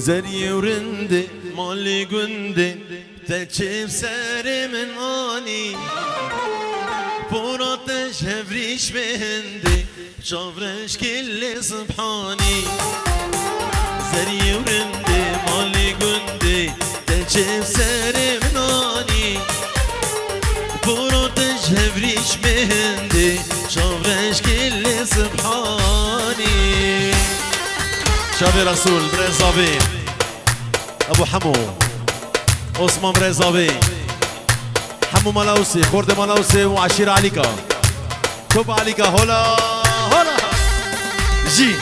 زري ورندي مالي قندي تلشف ساري من اني بوراتش هفريش بهندي شافرش كل سبحاني زري ورندي مالي قندي تلشف ساري من اني بوراتش هفريش بهندي شافرش كل سبحاني شافي رسول بريزابي ابو حمو عثمان بريزابي حمو ملاوسي خورد ملاوسي وعشيرة عليكا شوف عليكا هولا هولا جي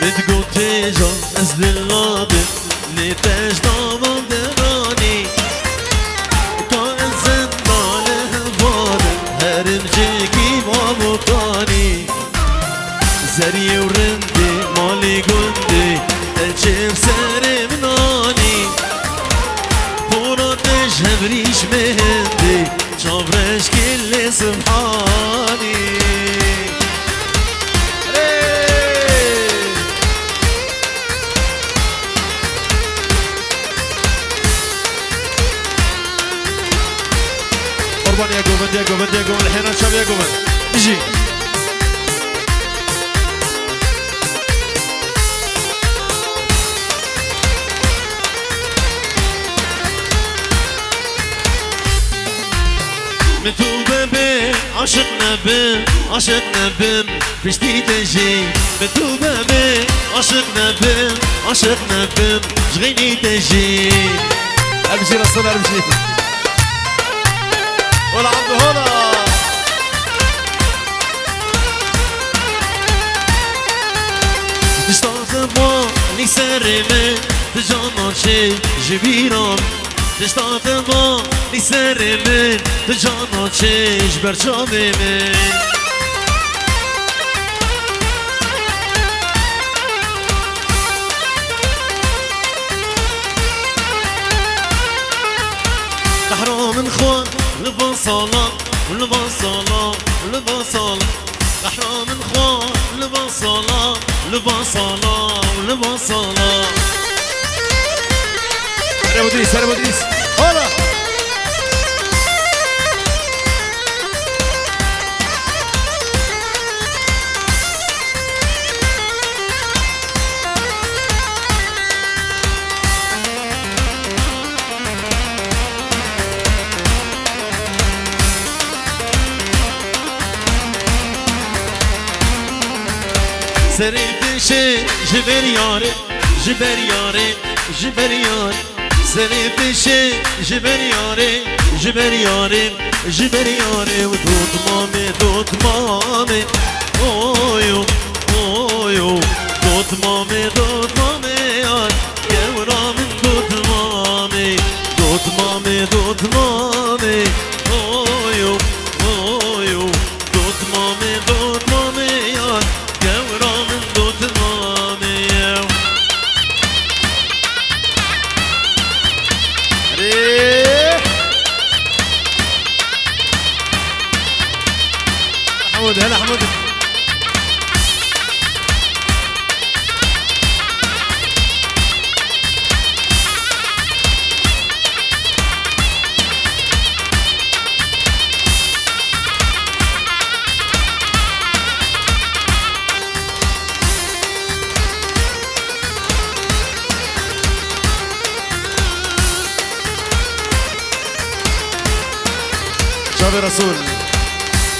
متقول تيجا أزل الغابر لتاج ضامن دراني كان زنبال هفادر هرم جيكي بابوطاني زري ورندي مالي قندي تلشف ساري مناني بوراتش هبريش مهندي شافرش كل سبحاني قربان يا قومن يا قومن يا قومن الحين الشاب يا قومن نجي متوبة بين عشقنا بين عشقنا بين فشتي تجي متوبة بين عشقنا بين عشقنا بين شغيني تجي أمشي رسول أمشي ولا عبد هنا تشتاق ما نسر من تجانا شي جبيرام تشتاق ما نسر من تجانا شي جبرشام من تحرام خوان لبصالة ولبصالة ولبصالة تحرام خوان لبصالة لبصالة ولبصالة هلا مدريس هلا مدريس هلا سريت شي جبر ياري جبر ياري جبر ياري سريت شي جبر ياري جبر ياري جبر ياري ودوت مامي دوت مامي اويو اويو دوت مامي دوت مامي يار يورا من دوت مامي دوت مامي دوت مامي اويو اويو دوت مامي دوت مامي يار يورا من دوت مامي حمود هلا حمود شباب رسول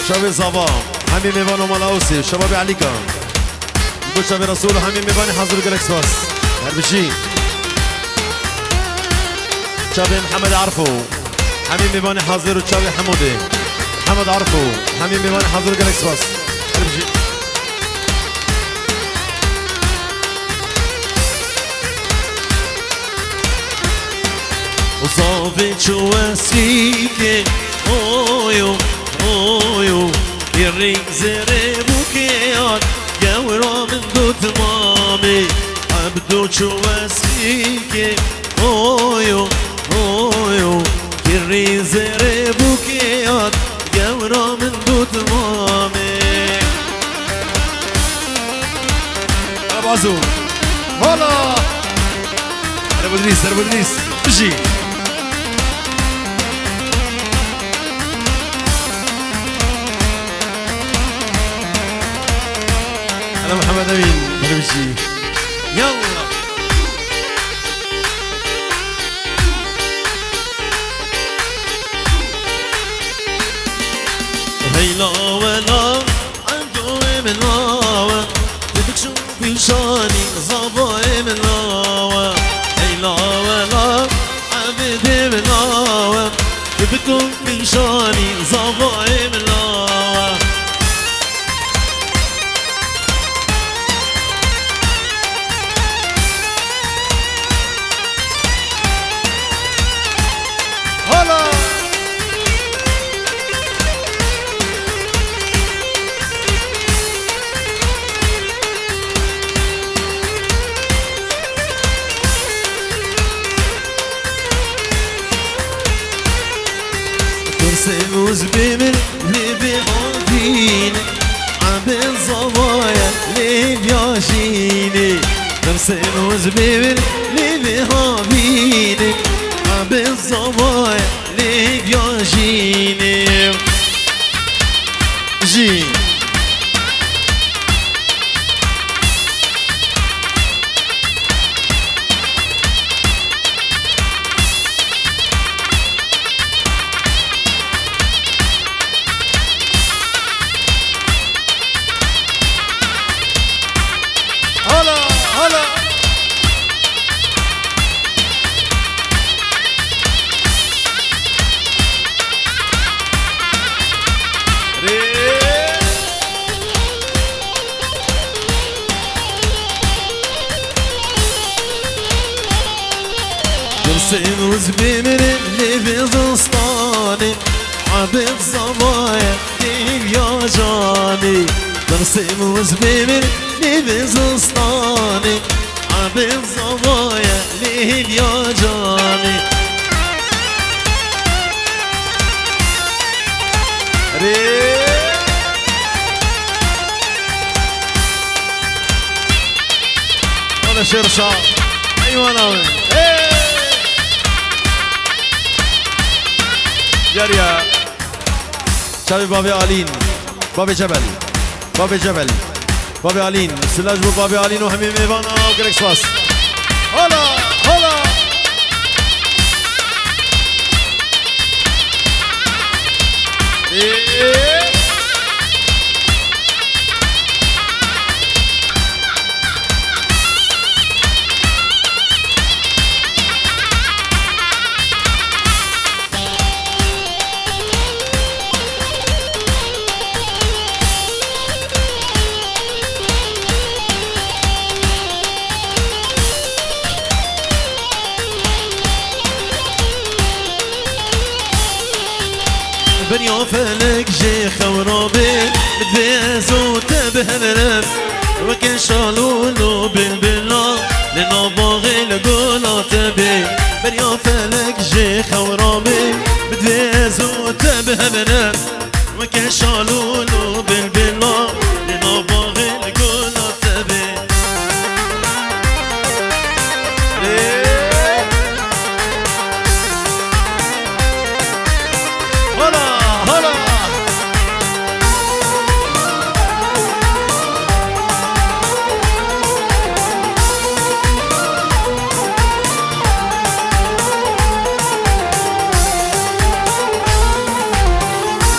شباب صبا حميم ميبان وملاوسي شباب عليكا نقول شباب رسول وحميم ميبان حاضر جالكس باس هربشي شباب محمد عرفو حميم ميبان حاضر وشباب حمودي محمد عرفو حميم ميبان حاضر جالكس باس هربشي وصابت شو اسفيكي اويو اويو يريك زري بوكيات يورا من دوت مامي عبدو شو اسفيكي اويو والريزر بوكيات جورا من دوت مامي أبو عزوم هلا أنا بدريس أنا بدريس تجي أنا محمد أمين أنا بجي يلا هيلا ولا عنده من لاوة بدك شوفي شاني صباي من لاوة هيلا ولا عبدي من لاوة بدكم في شاني صباي من لاوة هلا سموز بمن لبي عاديني عبن صبايا لبي عاشيني سموز بمن لبي عاديني عبن صبايا لبي عاشيني جي سموز بمن اللي بغسطاني عبد صبايا ليب يا جاني سموز بمن اللي بغسطاني عبد صبايا ليب يا جاني أنا شرشة أيوة أنا وين جارية شابي بابي آلين بابي جبل بابي جبل بابي آلين سلاج بو بابي آلين وحميم إيفانا وكريكس باس هلا هلا بنيو فلك جي خورابي بتبيزو تبهرب وكن شالولو بالبلا لنا باغي لقولا تبي بنيو فلك جي خورابي بتبيزو تبهرب وكن شالولو بالبلا لنا باغي لقولا تبي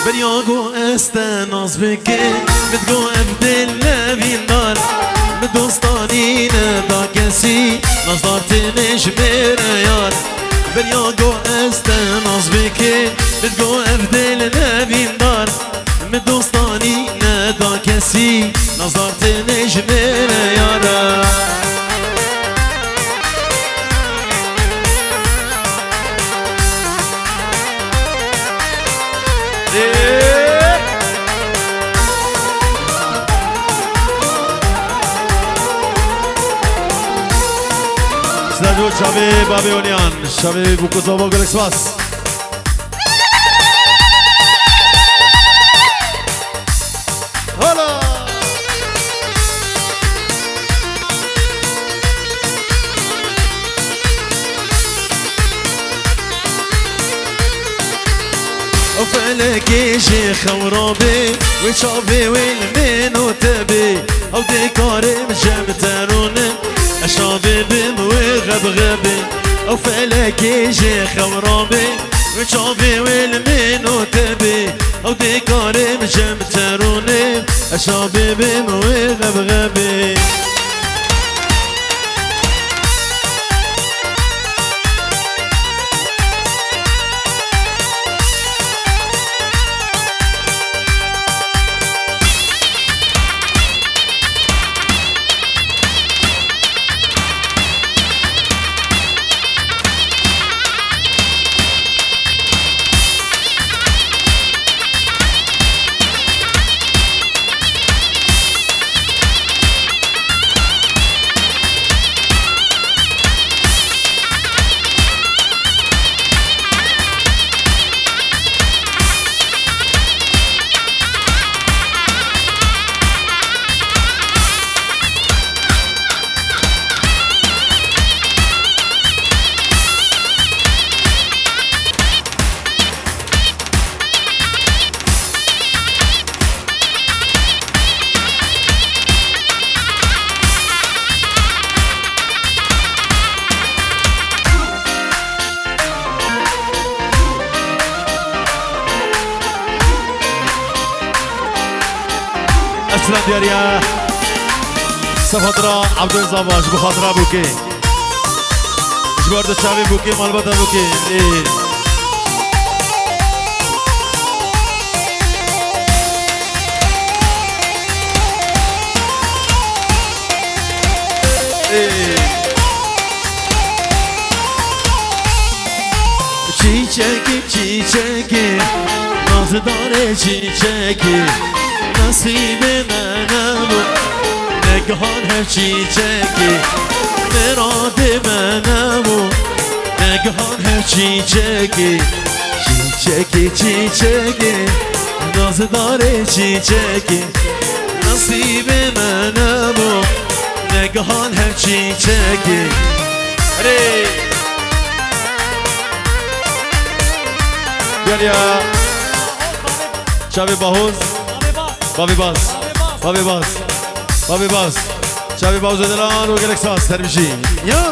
بنياغو استناز بكي بتقو ابدل نبي النار بدوستاني ندا كسي نظر تنجبر يار بنياغو استناز بكي بتقو ابدل نبي النار بدوستاني ندا كسي نظر تنجبر يار شباب بابي اونيان شباب بوكو زوبو كريكس باس وفلكي شيخ ورابي وشافي والمين وتبي او ديكاري مجمترون اشافي بم وغبغبي وفلكي شيخ ورابي وشافي والمين وتبي او ديكاري مجمترون اشافي بم وغبغبي اسلام دياريا صفاترا عبد الزواج بخاطر ابوكي جبار الشعبي بوكي مالبات ابوكي çiçeki nazı dare çiçeki nasibime ne bu negan her çiçeki meradime ne bu negan her çiçeki çiçeki nazı dare çiçeki nasibime ne bu negan her çiçeki hey gel ya Çavi Bahuz Babi Bas Babi Bas Babi Bas Çavi Bahuz edilen o gerek sağız her bir şey ya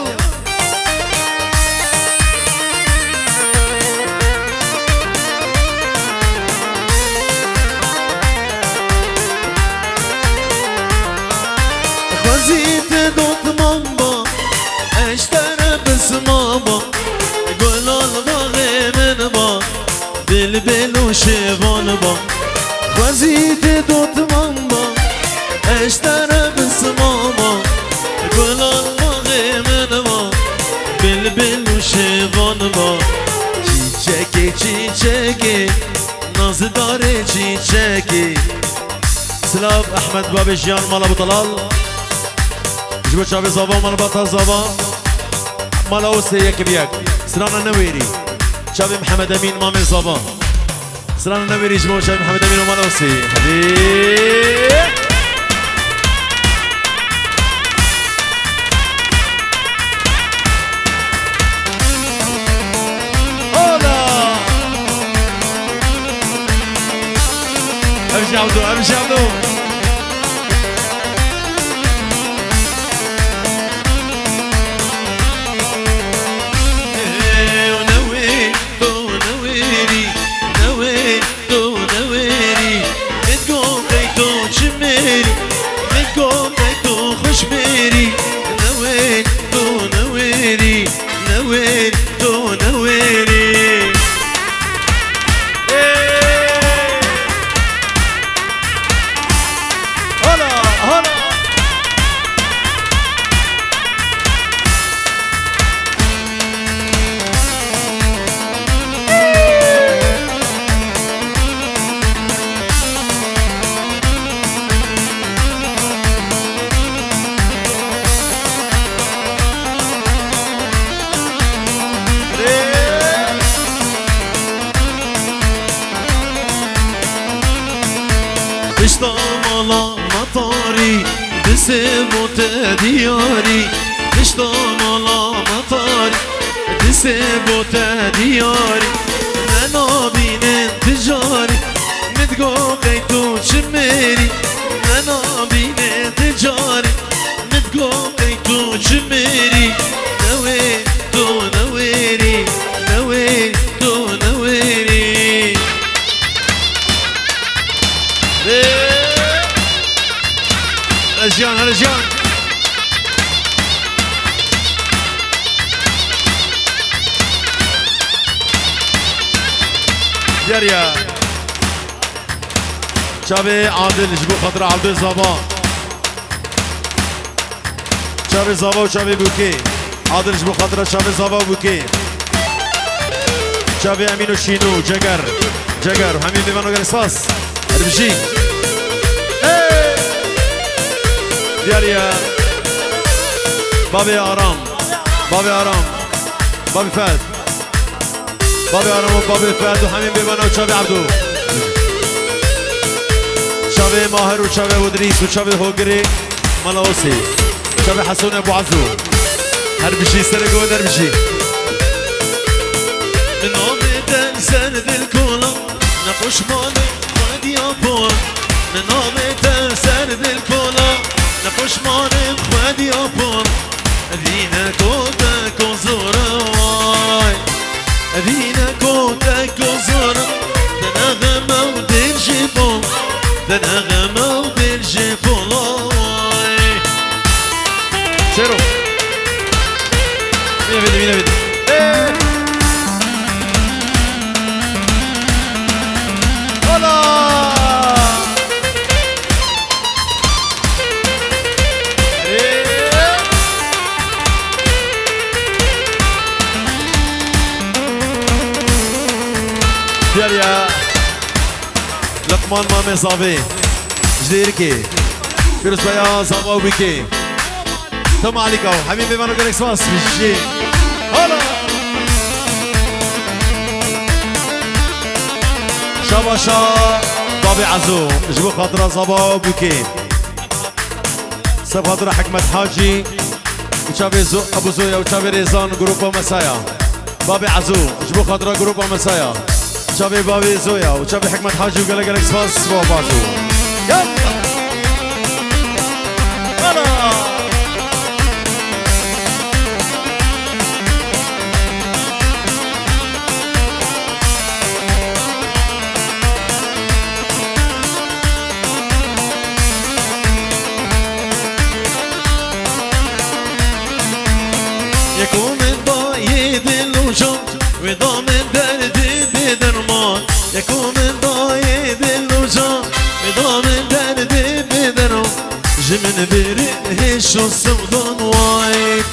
Khazite dot mamba eştere besmaba Gülal bağımın ba Bilbil şevan ba Khazite dot mamba eştere besmaba Gülal bağımın ba Bilbil şevan ba Çiçeki nazdare çiçeki Slav Ahmed Babişyan Mala Butalal جبو شابي زابا مال باتا زابا مال اوسي يك بيك سرانا نويري شابي محمد امين مامي زابا سرانا نويري جبو شابي محمد امين ومال اوسي حبيب هولا امشي عبدو امشي عبدو سبوت دياري تشتام على مطاري تسبوت دياري أنا بين جاري متقوقي تو شميري انا بينت جاري متقوقي تو شميري نوي تو نويري نوي تو نويري رجعنا رجعنا ياريا شابي عادل جبو خاطر عبد الزبا شابي زبا وشابي بوكي عادل جبو خاطر شابي زبا وبوكي شابي امين وشينو جگر جگر وحميد بيبانو قرصاص ربجي ياريا بابي آرام بابي آرام بابي فهد بابي آرام وبابي فهد وحميد بيبانو وشابي عبدو شابي ماهر وشابي ودريس وشابي هوغري ملاوسي شابي حسون ابو عزو هربشي سرقو دربشي من عمد سرد الكولا نقوش مالي خادي ابور من عمد سرد الكولا نقوش مالي خادي ابور ذينا كوتك وزوراي ذينا كوتك وزورا دناغما ودير جيبون دناغما ودير جيبون شيرو مين فيدي مين فيدي يا لقمان مامي صافي جديركي فيروز بيا صافا وبيكي ثم عليكو حبيبي مانو قالك سواس بيجي هلا شاباشا بابي عزو جبو خاطرة صافا وبيكي سب خاطرة حكمة حاجي وشابي ابو زويا وشابي ريزان جروبا مسايا بابي عزو جبو خاطرة جروبا مسايا شابي بابي زويا وشابي حكمة حاجي وقال لك سفاس وباتو يلا يلا يكون من ضايد الوجود وضامن دردي بدرمان يكون من ضايد الوجود وضامن دردي بدرمان جمن بريهش السودان وايد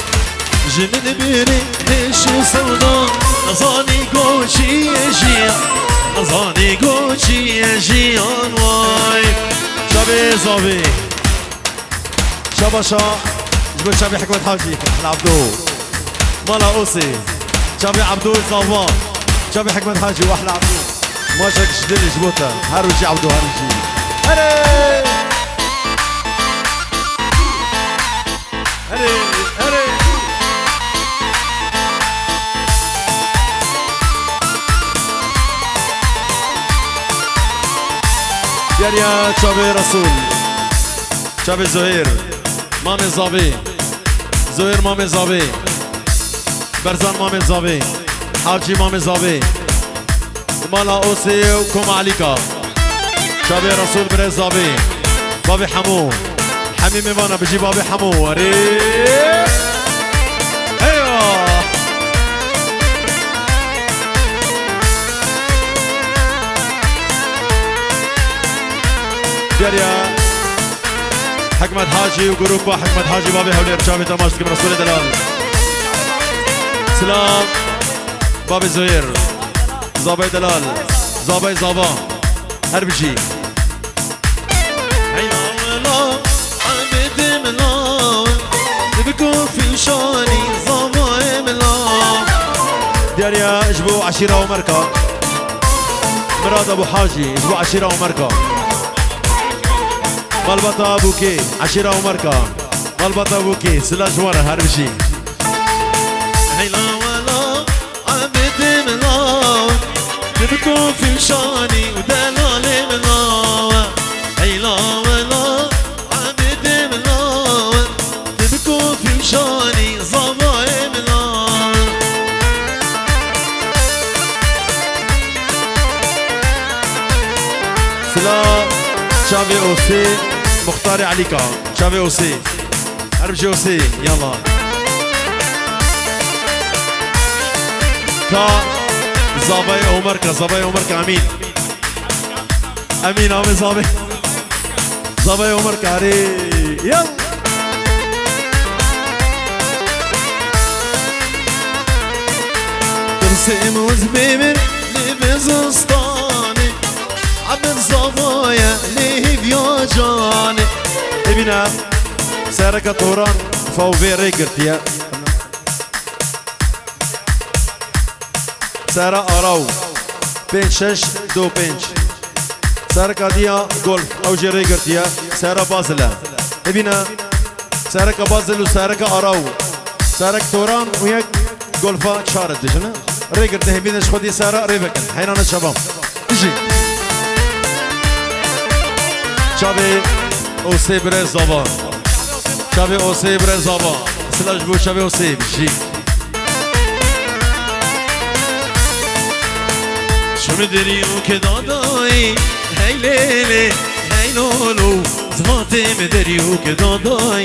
جمن بريهش السودان نظاني قوشي يجيان نظاني قوشي يجيان وايد شابي زابي شاباشا جبل شابي حكمة حاجي احنا عبدو مالا اوسي شابي عبدو الزوان شابي حكمة حاجي واحلى عبدو ما شك شديد جبوتا هرجي عبدو هرجي هري هري هري يا شابي رسول شابي زهير مامي زابي زهير مامي زابي برزان مامي زابي حاجي مامي زابي مالا اوسي وكم عليكا شابي رسول بريز زابي بابي حمو حميمي وانا بجي بابي حمو وري ايوه يا حكمة حاجي وجروبا حكمة حاجي بابي هولير شابي تماش كم رسول دلال سلام بابي زهير زابي دلال زابي زابا هربجي هيلا عبد ملا بكون في شاني زابا ملا دياريا اجبو عشيرة ومركا مراد ابو حاجي اجبو عشيرة ومركا مالبطة بوكي عشيرة ومركا مالبطة بوكي سلاج ورا هربجي هيلا ولا عبد ملا بكون في شاني سلام شافي اوسي مختار عليكا شافي اوسي اربجي اوسي يلا كا زابي عمر زابي عمر امين امين امين زابي عمر كاري يلا ترسم وزبيبر لبزستاني عبد زبايا ليه بياجاني ابنا سارك طوران فوفي ريكرتيا سارة أراو بين شش دو بينش سارك ديا جولف أو جي ريكرتيا سارة بازلا ابنا سارك بازل وسارك أراو سارك طوران وياك جولفا شارد دجنا ريكرت هبينش خدي سارة ريبكن حينانا الشباب تجي شابي اوسي بري زابا شابي اوسي بري زابا سلاش بو شابي اوسي بجي شو مدريو كداداي هاي ليلي هاي لولو زماتي مدريو كداداي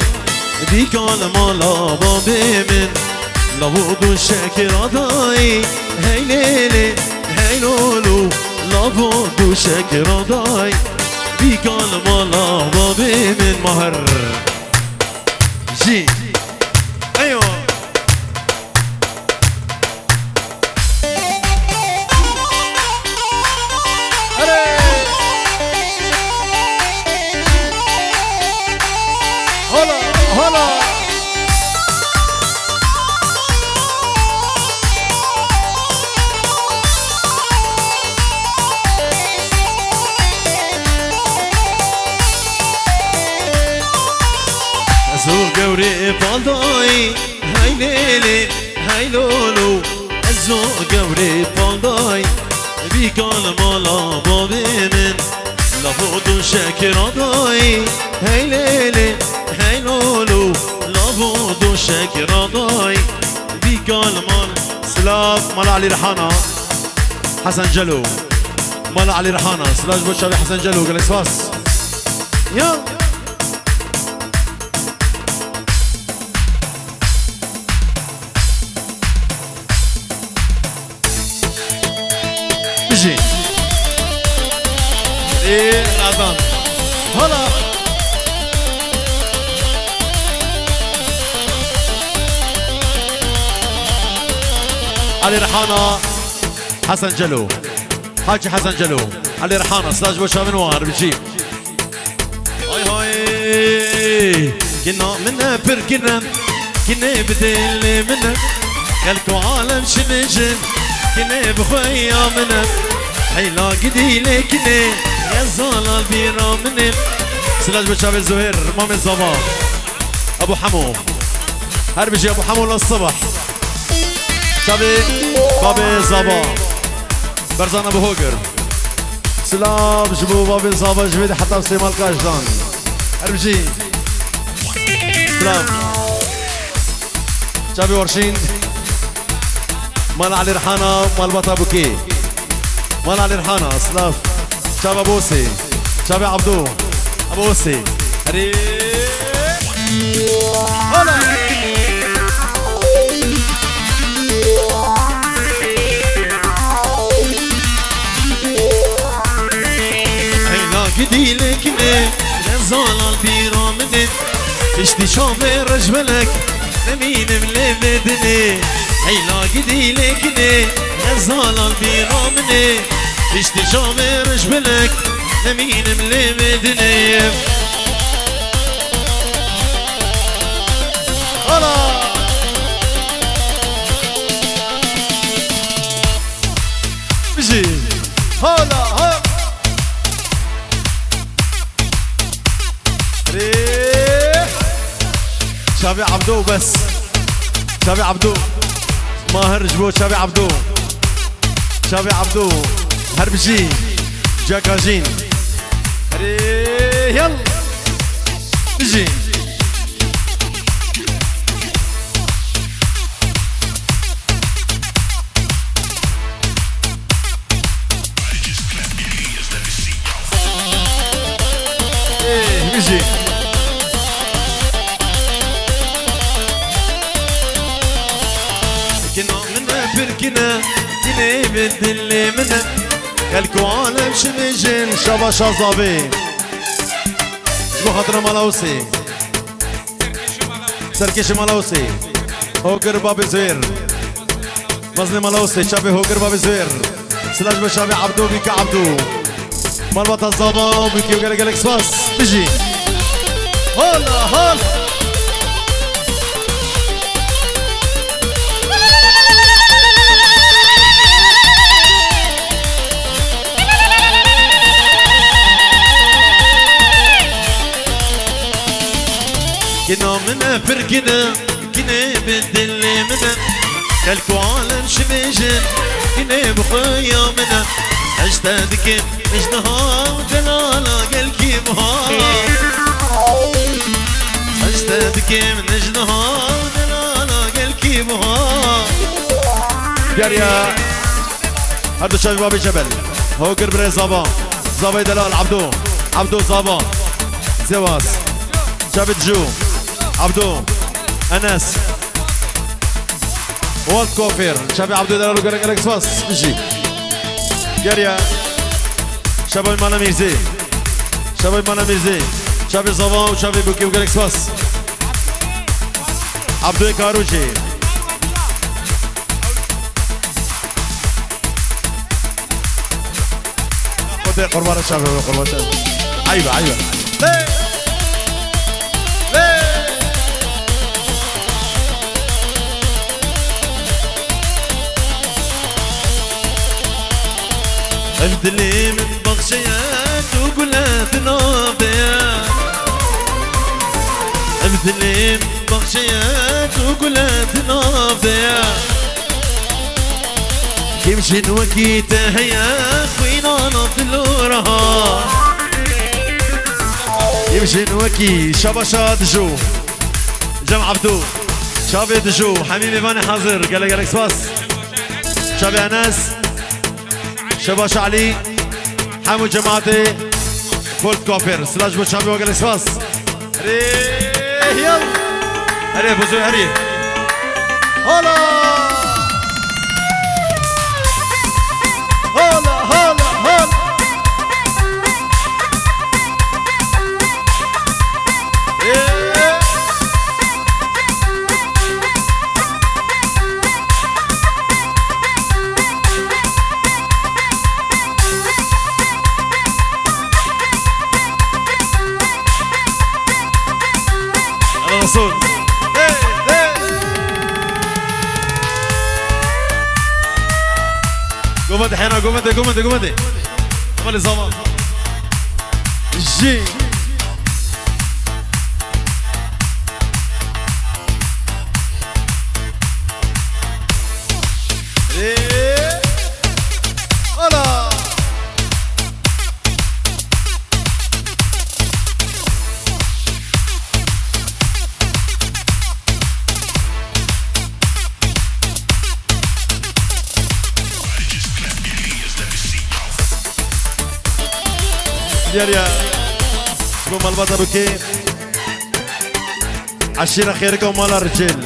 بيكال مالا بابي من لابودو شاكراداي هاي ليلي هاي لولو لابودو شاكراداي بيكال مالا بابي من مهر جي ايوه هلا هلا زور قوري بالداي هاي ليلي هاي لولو الزور قوري بالداي بيكال مالا بابي من لابودو شاكر داي هاي ليلي هاي لولو لابودو شاكر داي بيكال مال سلام مال علي رحانة حسن جلو مال علي رحانة سلاش بوشابي حسن جلو قال اسفاس يلا بيجي ايه الأذان هلا علي رحانة حسن جلو حاجي حسن جلو علي رحانة سلاج بوشا منوار بيجي هاي هاي كنا منا بركنا كنا بدل منا قالكو عالم شنجن كنا بخويا منا حيلا قدي لكني يا زال البيرا مني سلاج بشاب الزهير مامي الزبا ابو حمو هربجي ابو حمو للصبح شابي بابي زبا برزان ابو هوجر سلام جبو بابي زبا جبيد حتى سليمان كاجدان هربجي سلام شابي ورشين مال علي رحانة مال بطا بوكي مال علي رحانة سلاف شاب ابوسي شاب عبدو ابوسي هري هلا هيلا قدي لكني نزال البيرا مني اشتي شامي رجبلك نمين ملبدني هيلا قدي لكني نزال البيرا مني اشتي شامي رجبلك نمين ملبدني هلا بيجي هلا هلا شابي عبدو بس شابي عبدو ماهر جبو شابي عبدو شابي عبدو هربجي جاكاجين يلا بيجي كني بالدل منه قالكو عالم شمجن شبا شازابي شبو خاطر ملاوسي سركش ملاوسي هوكر بابي زوير مزني ملاوسي شابي هوكر بابي زوير سلاش بشابي عبدو بيك عبدو مالبات الزابا وبيكي وقالك قالك سواس تجي هلا هلا كنا منا فرقنا كنا بدل منا كالكو عالم شميجن كنا بخيا منا عشتادك مجنها دلالا قالكي بها عشتادك مجنها دلالا قالكي بها يا هذا شباب بابي جبل هو قرب زابا زابا دلال عبدو زابا زواس شابت جو عبدو انس والد كوفير شابي عبدو دلالو قالك قالك سواس بيجي يا شابي مانا ميرزي شابي زبان وشابي بوكي وقالك سواس عبدو كاروجي خذ قربان الشابي قربان الشابي عيبه ابدلي من بغشيات وقلات نوبيات ابدلي من بغشيات وقلات نوبيات كيمشي نوكيته هيا خوينا نطلورها يمشي نوكي شبشات جو جمع عبدو شابي دجو حبيبي فاني حاضر قالك سواس شابي انس شباش علي حمو جماعتي فولت كوفر سلاش بشابي وقال اسفاس يلا هري بوزوي هري هلا الرسول قومتي حينا قومتي عملي زمان جي هلا يا شكون مال البطل بكي عشيرة خيركم مال الرجال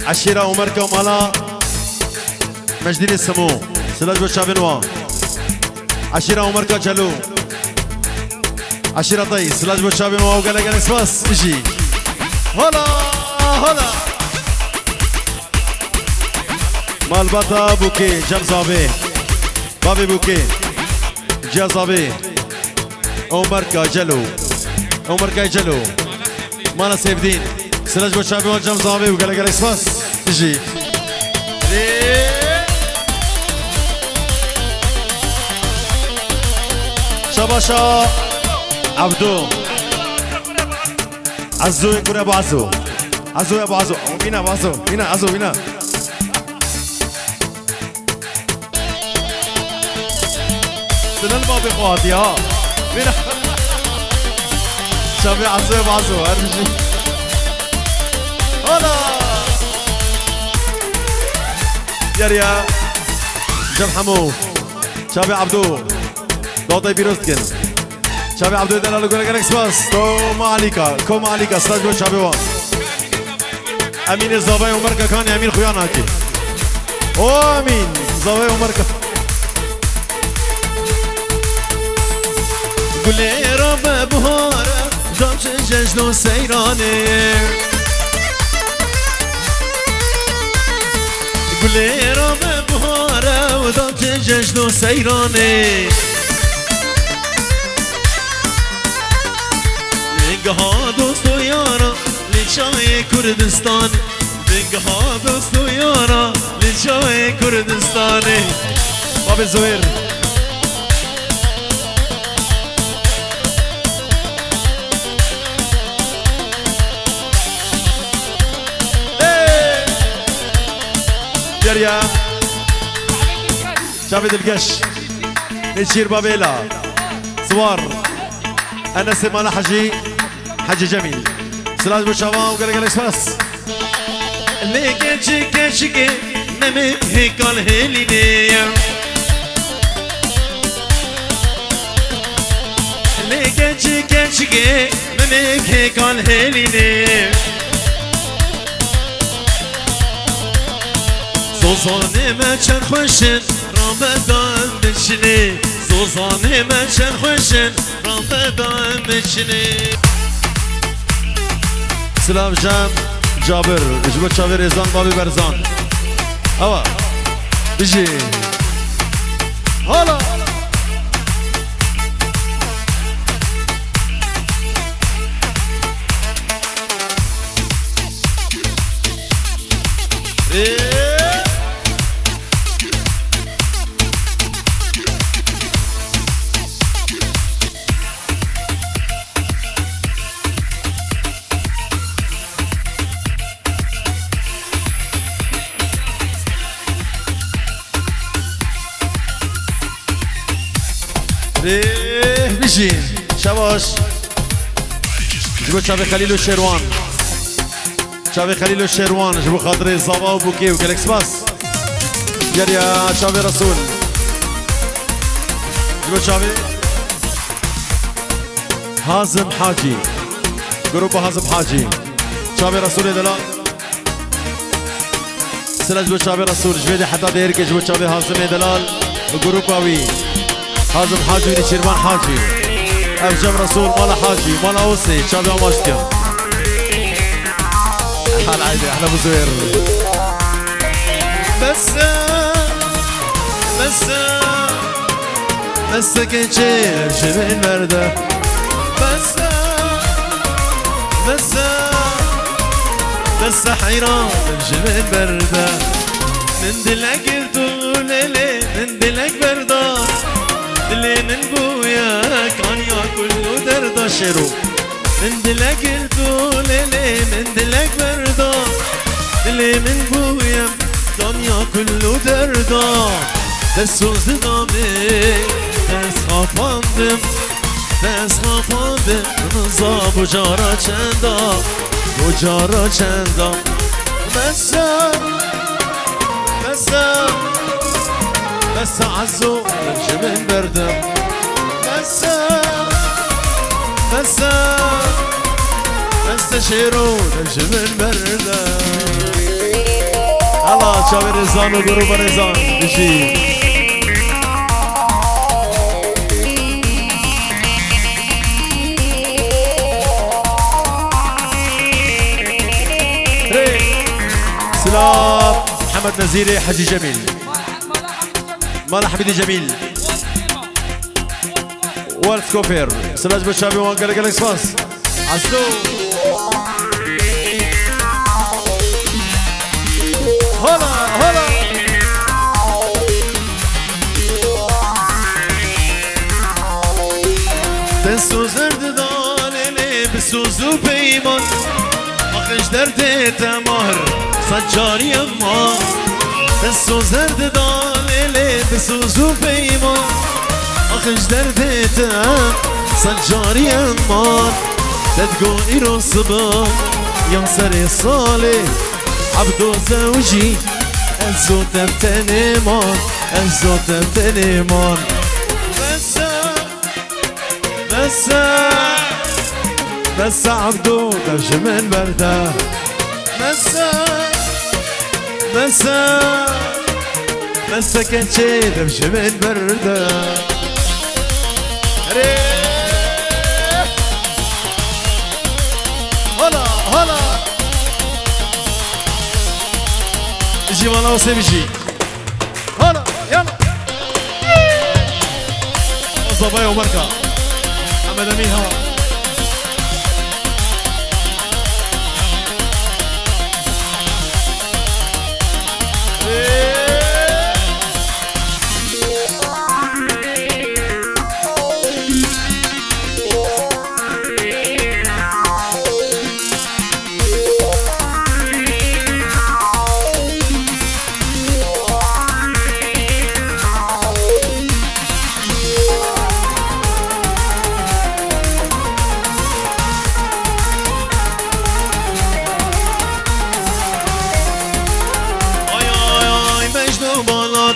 عشيرة عمركم مال مجدين السمو سلاج بشابنوا عشيرة عمركم جلو عشيرة طي سلاج بشابنوا وقال اسفاس اجي هلا مال البطل بكي جمزابي بابي بوكي جازابي عمر كاجلو مانا سيف دين سلاج بوشابي وجم زابي وقال اسفاس تجي شباشا عبدو عزو يكون ابو عزو يا ابو عزو بينا ابو عزو بينا سنن بابي خواتي ها بينا شابي عزو هرجي هلا يا جم حمو شابي عبدو دوطي بيروستكن شابي عبدو دلالو قولك اكسباس كوما عليكا ستاج شابي وان امين الزابي ومركا كان امين خويانا هكي آمین زاویه عمر کف گلی را به بهاره جام جشن و سیرانه گلی را به بهاره و دام جشن و سیرانه بنگه ها دوست و یارا لیچای کردستان بنگه ها دوست و یارا لیچای کردستانه باب زویر جريا شافي القش نشير بابيلا صور انا سيمانا حجي جميل سلاج بوشافا وقال اكسباس اللي كشكي نمي هيكال هيليني اللي كشكي نمي هيكال هيليني زوزانه من چند خوشن رامدان بشنه زوزانه من چند خوشن رامدان بشنه سلام جان جابر جبت شاوی رزان بابی برزان هوا بجي هلا بيجي شباش جبو شافي خليل وشيروان شافي خليل وشيروان جبو خاطري الزابا وبوكي وكالكس باس يا شافي رسول جبو شافي هازم حاجي جروب هازم حاجي شافي رسول دلال سلا جبو شافي رسول جبيدي حتى ديرك جبو شافي هازم دلال وجروب قوي هازم حاجي ونشيرمان حاجي أفجم رسول مالا حاجي مالا أوسي شابي أماشتيا حال عيدي احنا ابو زهير بس كنشير شبه المردة بس حيران شبه المردة من دلك الدولة من دلك بردة اللي من بويا كان ياكل دردا شرو من دلك الدولة من دلك بردا اللي من بويا كان ياكل دردا دست سوز دامي دست خافاندم نزاب و جارا چندا بس عزو نمشي من بردم بس شيرو نمشي من بردم الله شاوي رزان وقروب رزان بشي سلام محمد نزيري حجي جميل مالا حميدي جميل والف كوفير سلاج بالشابي وان قال لك باس عسلو هلا تنسو زرد دالي بسوزو بيمان اخش درد تمهر سجاري اما تنسو زرد دالي بسوزو بيمان اخش درد تم سجاري اما تدقو ايرو صبا ينصري صالي عبدو زوجي الزوت بتنيمان بس عبدو تمشي من برده مسكت شيء تمشي من برده هلا هلا جي والله وسيمشي هلا يلا صبايا ومركة محمد أميها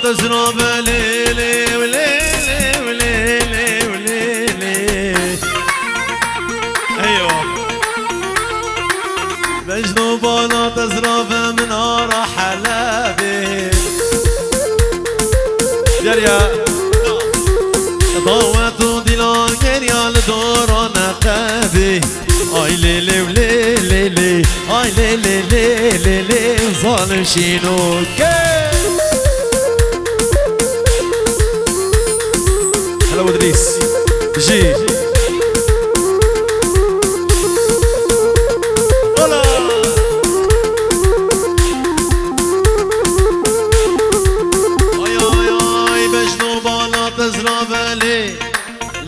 تزرب ليلي وليلي وليلي وليلي ايوه مجنوب ولا تزرب من نار حلابي جريا ضوات ديلان جريا لدور نقابي اي ليلي وليلي ليلي اي ليلي ليلي ليلي ظالم شينو هلا ودريس جي هلا اي اي اي مجنوب على تزرب لي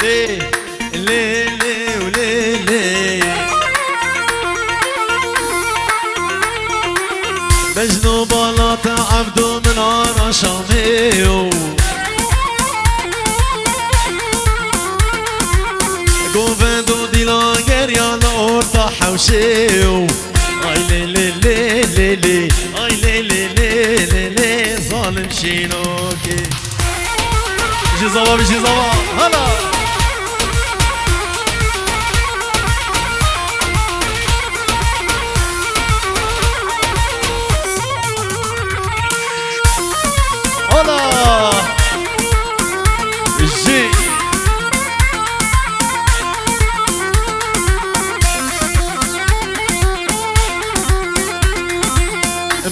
لي لي لي ولي لي مجنوب على تعبدو من عرا شاميو قوفندو ديلا قريا لورتا حوشيو اي لي لي لي لي لي اي لي لي لي لي لي ظالم شينوكي جي زوا بجي زوا هلا هلا جي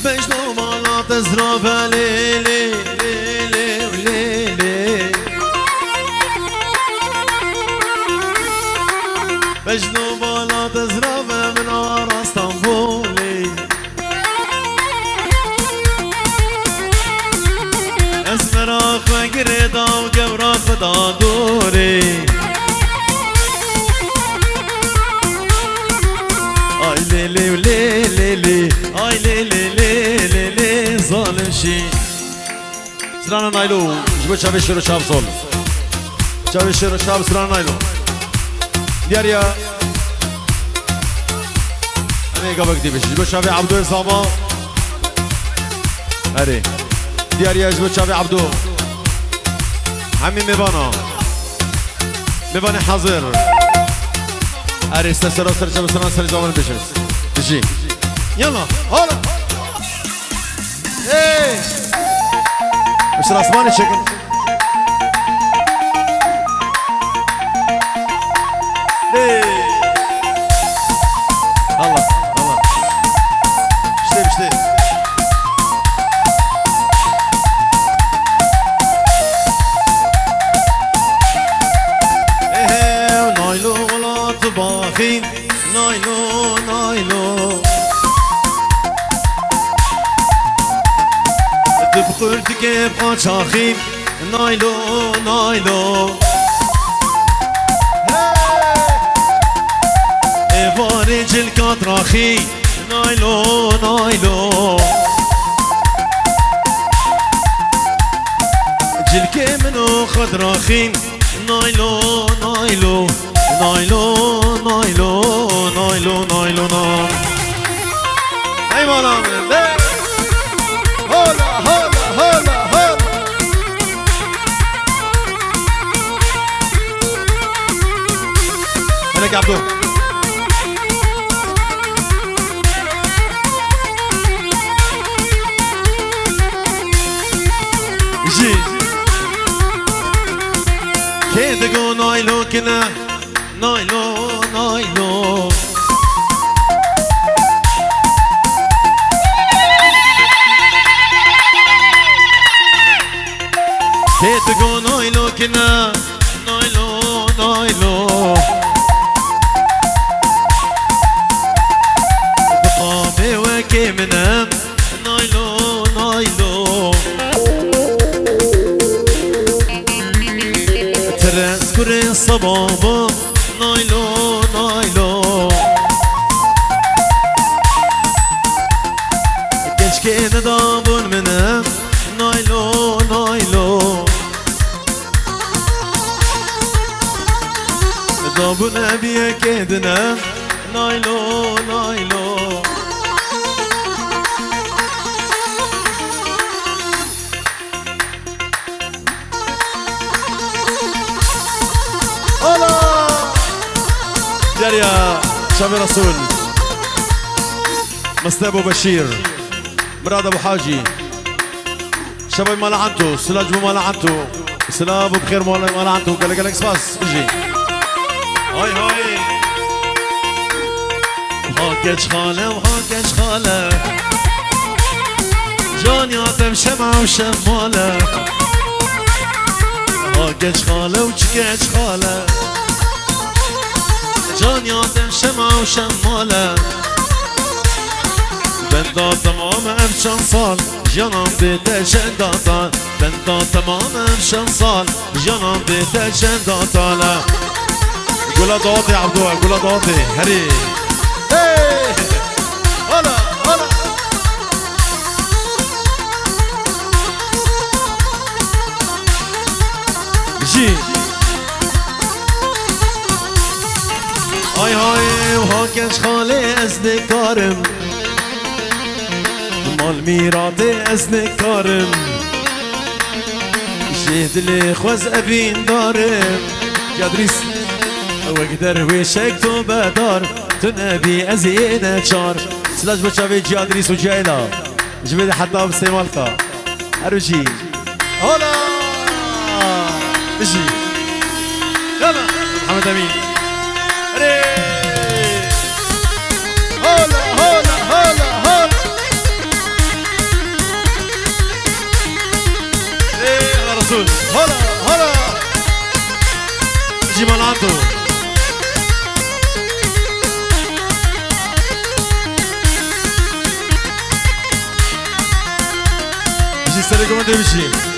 مجنون ولا تزرب ليلي ليلي وليلي مجنون ولا تزرب من ورا اسطنبولي اسمراخ وقريدا وقبراخ دادوري اي ليلي وليلي لي اي ليلي ليلي لي ظالم شي سرانا نايلو جبت شابي شيرو شاب صول شابي شيرو شاب سرانا نايلو دياريا انا قبل كتيبش جبت شابي عبدو إساما هري دياريا جبت شابي عبدو عمي مبانا حاضر هري استسروا سرجة بسرنا سري زمان بيشرس تجي يلا هلا ايه مش راسماني شكل ايه الله الله بشتي ايه نايلو ولا طباخين نايلو نايلو تبخل تكيب قاچاخين نايلو نايلو ايواري جلكات راخي نايلو نايلو جلكي منو خضراخين نايلو نايلو نايلو نايلو نايلو نايلو نايلو اي مالا هلا هلا هلا هلا هلك عبدو جي كيدقو نايلو كنا نايلو نايلو كيدقو نايلو كنا نايلو نايلو بقامي وكي منام نايلو نايلو تذكر الصبابة نايلو نايلو كشكي ندابون منام نايلو نايلو ندابون أبي كيدنا نايلو نايلو يا شامي رسول مستر ابو بشير مراد ابو حاجي شباب ما لعنتو سلاج ما لعنتو سلام بخير ما لعنتو قال لك سباس اجي هاي هاي وهاكش خاله وهاكش خاله جاني عطم شمعة وشمالة هاكش خاله وشكش خاله جاني عطم شمعة وشمالة بندا تمام افشان صال جانم بيته شنداتا بندا تمام افشان صال جانم بيته شنداتا قولا ضاطي عبدو قولا ضاطي هري هي هلا هلا جي هاي هاي وهاكش خالي ازدكارم مال ميراتي ازدكارم جهد لي خوز ابين دارم يادريس وقدر ويشك تو بدار تنبي ازينة شار سلاش بشافي جادريس وجايلا جبت حتى بسيمالكا ارجي هلا اجي يلا محمد امين هلا هلا هلا هلا ايه يا رسول هلا هلا جي مالعتو جي سالي كمان تمشي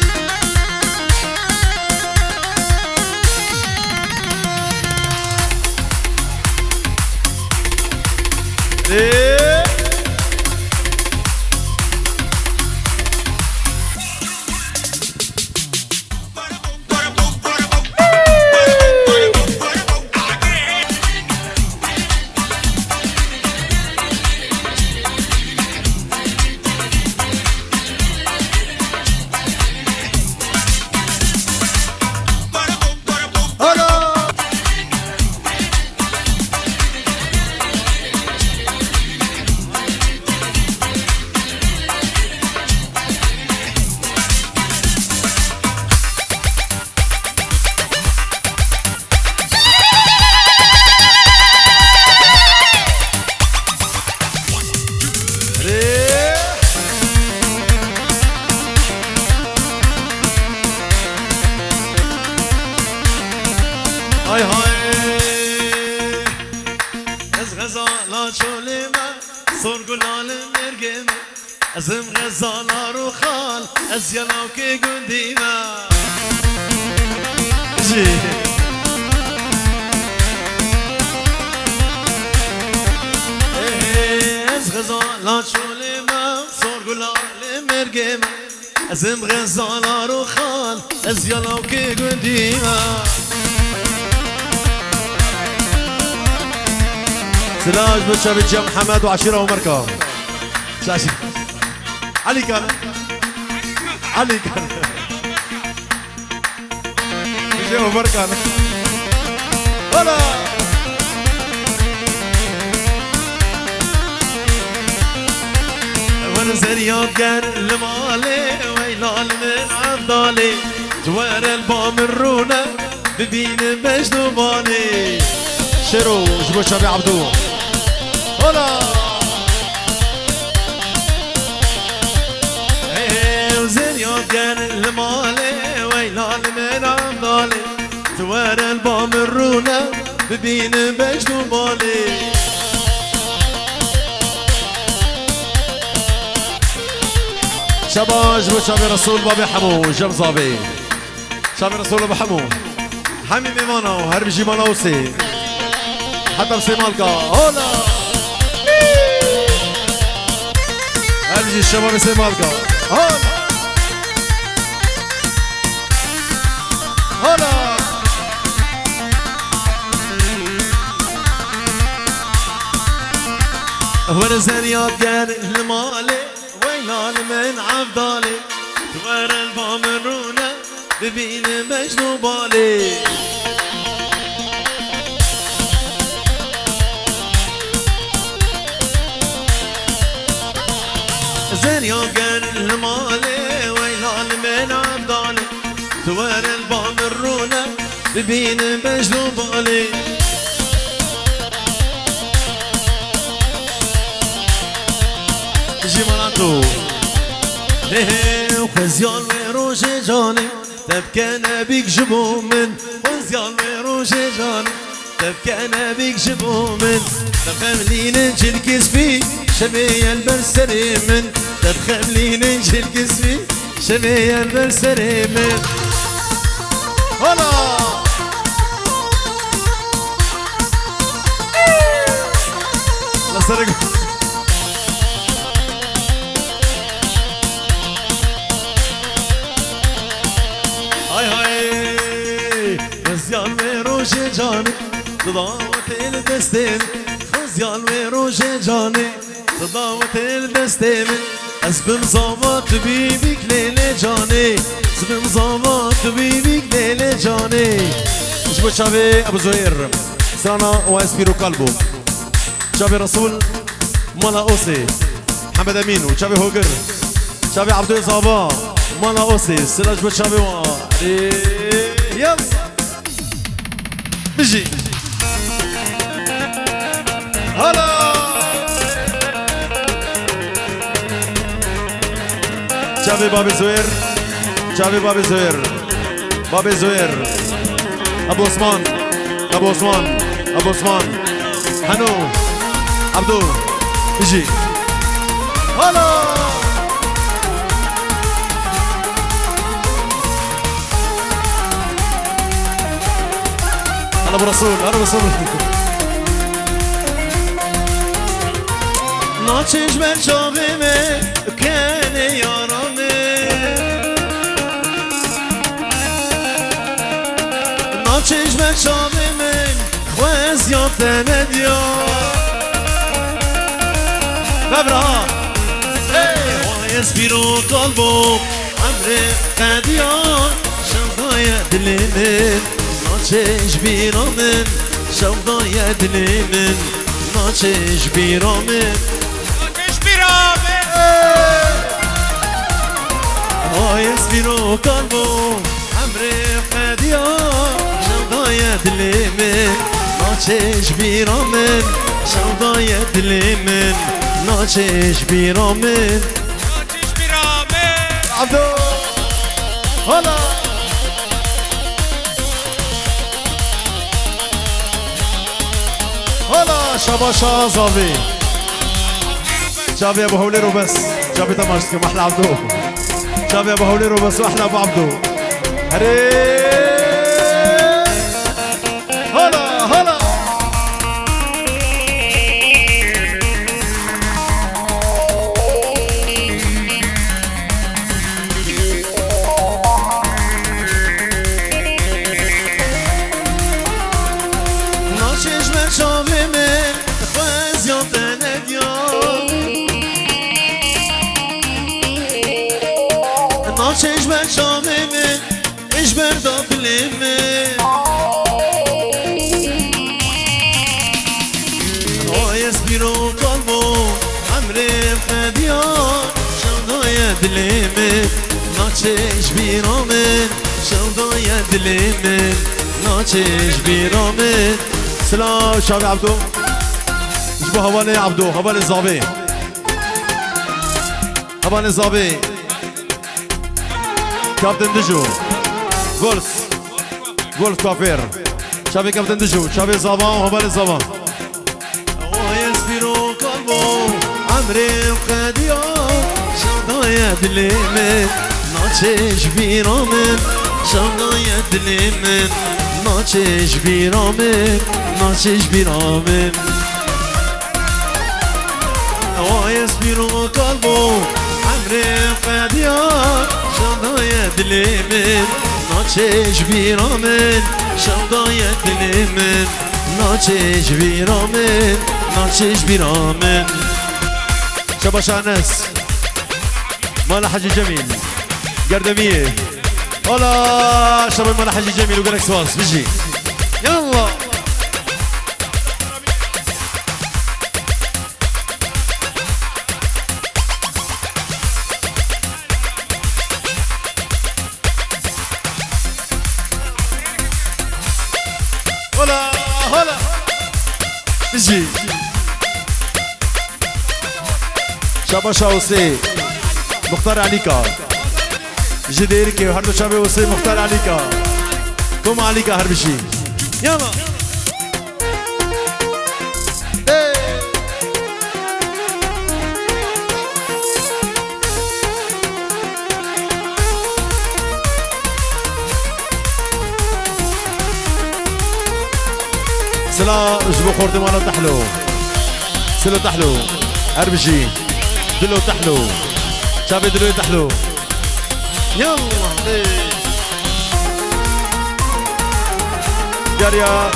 هاي هاي از غزالا شوليما صور قلال مرقمة ازم غزالا روخال از يلاوكي قنديما جي از غزالا شوليما صور قلال مرقمة ازم غزالا روخال از يلاوكي قنديما سلاج بشابتش يا محمد وعشيرة ومركة شاشي علي كان علي كان جي ومركة هلا وانا زريات قر المالي ويلال من عبدالي ببینم بجنو بالي شروع جبو شابي عبدو هلا وزين يوم كان المالي ويلا من عمدالي توار البام الرونة ببين بجنو بالي شباج وشابي رسول بابي حمو جمزابي شابي رسول بابي حمو حمي ميمانا وهرب جيمانا وسي حتى بسي مالكا هولا هرجي الشباب بسي مالكا هولا هولا ورزانيات كان المالي ويلان من عبدالي توار البامرونة ببين مجنو بالي زين يوم كان المالي ويلان من عبدالي توار البامرونة ببين مجنو بالي جمالاتو وخزيان وروجي جاني تبكى نبيك جبو من خزيان وروجي جاني تبكى نبيك جبو من تبخملي ننجل كسبي شبيه البرسري من تبخملي ننجل كسبي شبيه البرسري من هلا لا سرق خزيان وروجي جاني تضاوت الدستين خزيان وروجي جاني تضاوت الدستين اسبم زامات بيبيك ليلة جاني اسبم زامات بيبيك ليلة جاني جبو شابي ابو زهير سرانا واسبيرو قلبو شابي رسول مالا اوسي محمد امين وشابي هوجر شابي عبدو صابا مالا اوسي سلاج بو شابي واري يلا بيجي هلا شابي بابي زهير شابي بابي زهير بابي زهير ابو عثمان ابو عثمان ابو عثمان حنو عبدو بيجي هلا أنا برسول أنا برسول ناچش بر شاقمه کن یارانه ناچش بر شاقمه خوز یافتن دیار ببرا وایس بیرو قلبم عمر قدیان شمدای دلمن ناچش بیرامن شمدای دلمن ناچش بیرامن ناچش بیرامن وایس بیرو قلبم عمر قدیان شمدای دلمن ناچش بیرامن شمدای دلمن ناچش بیرامن ناچش بیرامن عبدو هلا هلا شباشا زاوي شابي ابو هولير وبس شابي تماشكي ما احلى عبدو شابي ابو هولير وبس واحلى ابو عبدو هري هلا هلا ناچش بر شاممه اش بر دابلمه وایس بیرو قلبو عمر فدیان شمدای دلمه ناچش بیرامن شمدای دلمه ناچش بیرامن سلام شاوی عبدو جبو هواني عبدو هواني الزابي هواني الزابي كابتن دجو غولف غولف كافير شافي كابتن دجو شافي زابان وهواني زابان ويسبيرو قلبو عمري وقاديو شاضايا دليمن ناچش بیرامن شاضايا دليمن ناچش بیرامن ناچش بیرامن ويسبيرو قلبو عمري قاديار شاضايا دليمن ناچش بیرامن شاضايا دليمن ناچش بیرامن ناچش بیرامن شباش انس مال حجي جميل قردميه هلا شباب مال حجي جميل وقالك سواس بيجي يلا هلا هلا بيجي شباش اوسي مختار عليكا جديركي وهردو شابي وسي مختار عليكا كوم عليكا هربشي يلا سلا جبو خورتي مالا تحلو سلو تحلو هربشي دلو تحلو شابي دلو تحلو يلا جاريا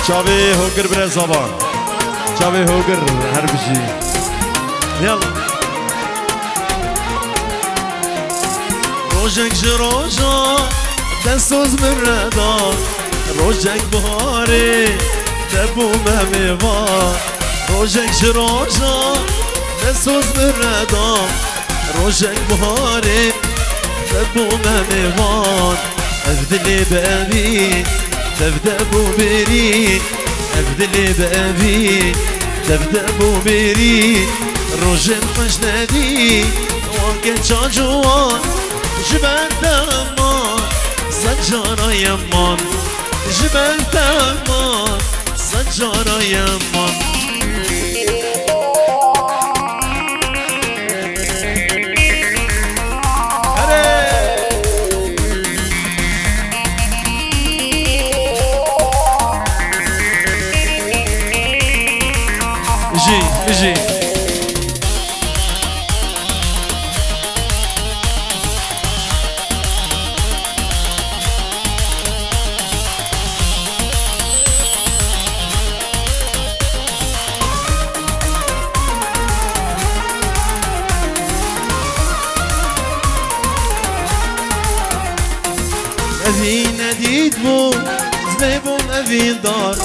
شابي هوكر برا زبان شابي هوكر هربشي يلا روجك جروجا دستوز من ردان روجك بهاري تبو مهميوان روجك جروجا دستوز من ردان روجك بهاري تبو مهميوان افدلي بأبي تبدأ بيري افدلي بأبي تبدأ بيري روجن خشنادي وانكت شاجوان جبال دمان سجارة يمان جبال دمان سجارة يمان اجي أذين أديد بو زنيبون أذين دار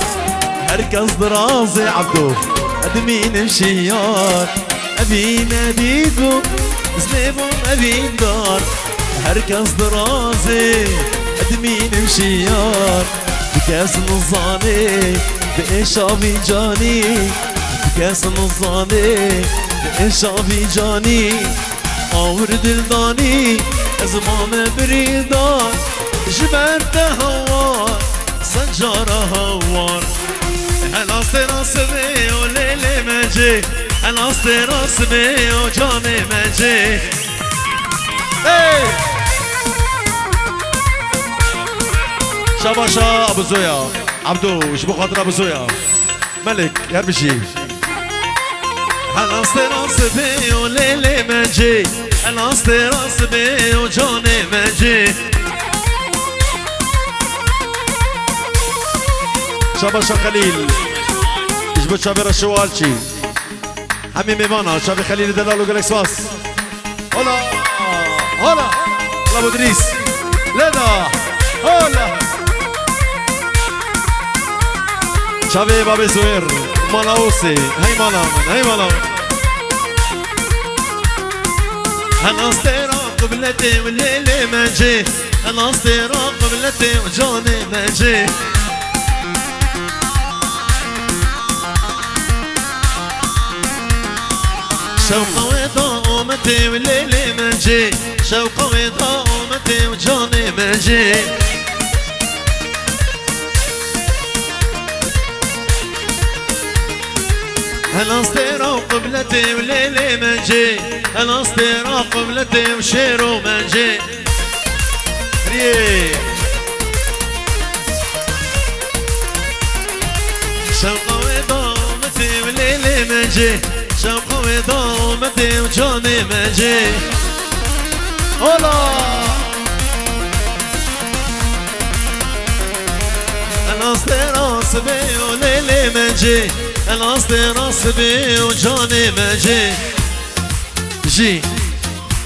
هركز درازي عبدو أدمين مشيار أبين أديدو زنيبون أبين دار هركز درازي أدمين مشيار بكاس نظاني بإشابي جاني بكاس نظاني بإشابي جاني آور دلداني أزمام بريدار جبرت هوار سجارة هوار أنا استراس بي وليلي مجي أنا استراس بي وجاني مجي شباشا أبو زويا عبدو شبو خاطر أبو زويا ملك يربشي أنا استراس بي وليلي مجي أنا استراس بي وجاني مجي شباشا خليل يجبد شابي رشوالشي حمي ميمانا شابي خليل دلالو جالكس باس هلا هلا هلا ابو ادريس لدا هلا شابي بابي زوير مالاوسي هاي مالا هاي مالا انا استيرا قبلتي والليل ما جي الأصدراء قبلتي وجوني ما جي شوقة وضومتي والليل ما جي شوقة وضومتي وجوني ما جي الأصدراء قبلتي والليل ما جي الأصدراء قبلتي وشيرو ما جي شوقة وضومتي والليل ما جي شوقة وضومتي وجوني ما جي هلا الأصدراء صبي والليل ما جي الأصدراء صبي وجوني ما جي جي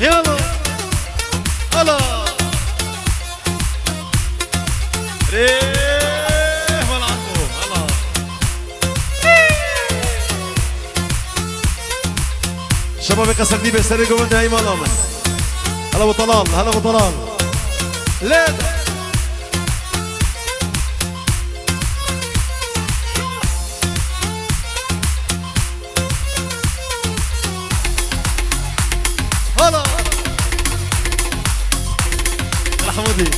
يلا هلا ريح والعقو هلا شباب كسر دي بيسرقوا من هاي مالهم هلا ابو طلال هلا ابو طلال لا هلا الحمودي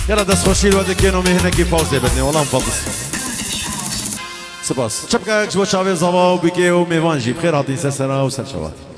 يلا دست خوشی الوقت كانوا مهنا كي فوزي بدني والله مفضل سپاس چپکا اکس با چاوی زوا و بیکی و میوانجی بخیر هاتین سر سرا و سر شوات